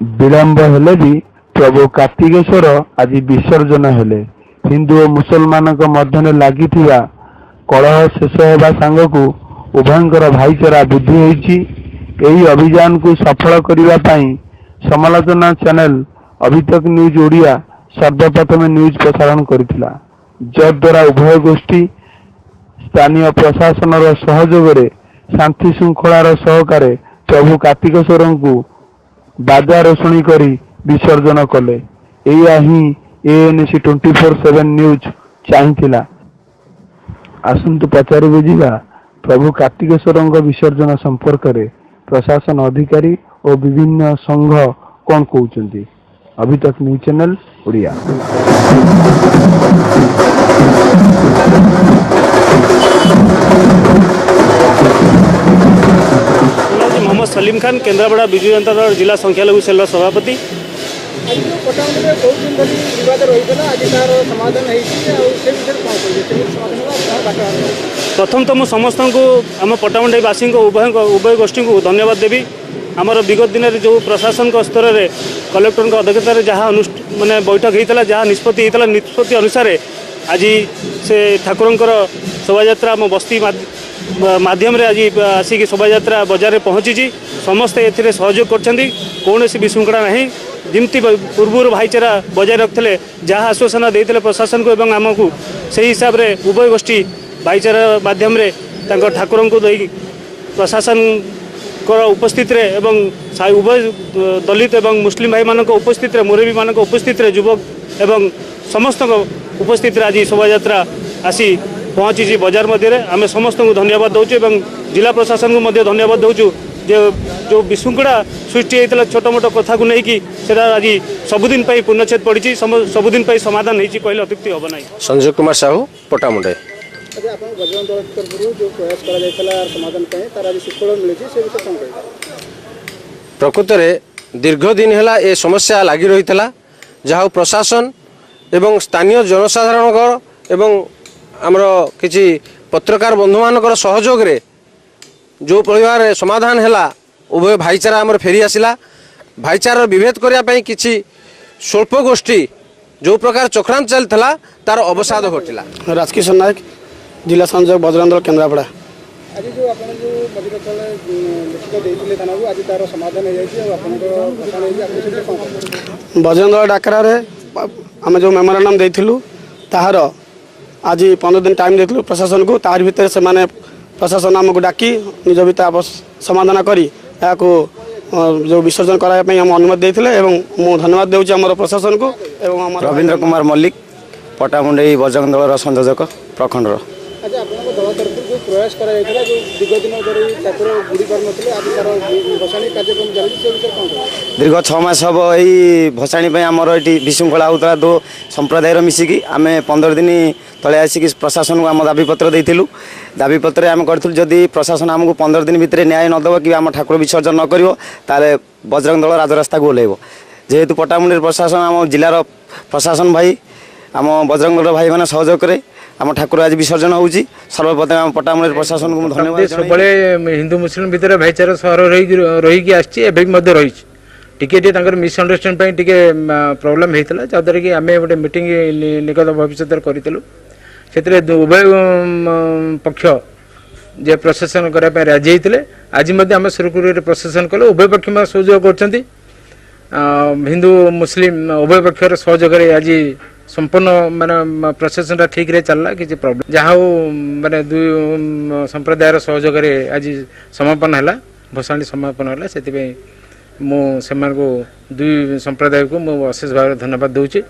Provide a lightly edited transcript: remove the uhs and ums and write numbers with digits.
विलंब हेले भी प्रभु कार्तिकेश्वर आज विसर्जन हेले। हिंदू और मुसलमान मध्य लगी कलह शेष होगा सांगकू उभयंकर भाईचारा वृद्धि होईछि। एही अभियान को सफल करने समालोचना चैनल अभी तक न्यूज ओडिया सर्वप्रथम न्यूज प्रसारण करथिला, जद्वारा उभय गोष्ठी स्थानीय प्रशासन सहयोग शांति श्रृंखलार सहकारे प्रभु कार्तिकेश्वर को बाजा रोषणी करी विसर्जन कले। एया ही एएनसी 24/7 न्यूज चाहिथिला। आसंतु पचारि बुझिबा प्रभु कार्तिकेश्वर विसर्जन संपर्क में प्रशासन अधिकारी और विभिन्न संघ कौन कहते। अभी तक न्यूज चैनल ओडिया। मोहम्मद सलीम खान केन्द्रापड़ा विजु जनता दल जिला संख्यालघु सेल सभापति। प्रथम तो मुझे समस्त को आम पट्टामुंडाईवासी उभय गोष्ठी को धन्यवाद देवी। आमर विगत दिन में जो प्रशासन स्तर में कलेक्टर अध्यक्षतार जहाँ माने बैठक होता जहाँ निष्पत्ति होता निष्पत्ति अनुसार आज से ठाकुर शोभा आम बस्ती माध्यम आज आसिक शोभा बजार में पहुँची। समस्ते ए सहयोग कौन विशृंखला ना जमती पूर्व भाईचारा बजाय रखते जहाँ आश्वासन देते प्रशासन को एवं आमको से हिसाब से उभय गोष्ठी भाईचारा माध्यम ठाकुर को दे प्रशासन उपस्थित एवं उभय दलित एवं मुस्लिम भाई मान उपस्थित मोरबी मान उपस्थित युवक एवं समस्त उपस्थित आज शोभा आसी पहुँची बजार मध्य। आम समस्त को धन्यवाद दौचु एवं जिला प्रशासन को धन्यवाद दौचु जो विशृंखला सृष्टि होता छोट मोट कथा को लेकिन आज सबुदिन पूर्णछेद पड़ी सबुदिन समाधान होती कहले अत्युक्ति हम ना। संजय कुमार साहू पट्टामुंडाई। प्रकृत में दीर्घ दिन है ये समस्या लगी रही जहाँ प्रशासन एवं स्थानीय जनसाधारण एवं आमर किसी पत्रकार बंधु मान सहयोग रे जो परिवार समाधान है उभय भाईचारा आमर फेरी आसला। भाईचारा विभेद करने किसी स्वल्प गोष्ठी जो प्रकार चक्रांत चलता तार अवसाद घटिला। राजकिशोर नायक जिला संयोजक बजरंग दल केन्द्रापड़ा। आज जो आप बजरंग दल डाकरा आम जो मेमोरांडम देलु ताहार आज 15 दिन टाइम देलु प्रशासन को तार भितर से माने प्रशासन आमको डाकी निज भर समाधान करी जो विसर्जन कराया हम अनुमति देते मु धन्यवाद देउछि हमर प्रशासन को एवं हमर रविंद्र कुमार मल्लिक पट्टामुंडाई बजरंग दल संयोजक प्रखंड। आज आपन दल तरफ जो प्रयास करा जायतला जो दीर्घ दिन धरि ठाकुर गुडी कर नथिले आज तार भसाणी कार्यक्रम चली से विषय कोन दीर्घ 6 मास हम यही भसाणी आमर ये विशृंखला होता दो संप्रदायर मिसिकी आम 15 दिन तले आसिक प्रशासन को आम दाबीपत्र देलु। दाबीपत्र आम करूँ जदि प्रशासन आमको 15 दिन भितर न्याय नदेव कि आम ठाकुर विसर्जन न कर बजरंग दल राजरास्ता को ओह्लैब। जेहेतु पट्टामुंडाई प्रशासन आम जिलार प्रशासन भाई आम बजरंग दल भाई मैंने सहयोग करे आम ठाकुर आज विसर्जन होउची। सर्वप्रथम आम पट्टामुंडाई प्रशासन को धन्यवाद। सब हिंदू मुस्लिम भितर भाईचारा सहर रही रही टिके मिसअंडरस्टैंडिंग टिके प्रॉब्लम होता जहाँद्वारा कि आम गोटे मीटिंग निकट भविष्य करूँ से उभय पक्ष जे प्रशासन करने राजी होते आज आम सुरखुरी प्रशासन कले उभय पक्ष में सहयोग कर हिंदू मुस्लिम उभय पक्षर सहयोग आज संपूर्ण माने प्रशासन ठीक रे चलला किसी प्रॉब्लम जहाँ माने दुई संप्रदायर सहयोग आज समापन है भसाणी समापन है से दुई संप्रदाय को अशेष भाव धन्यवाद दूसरी।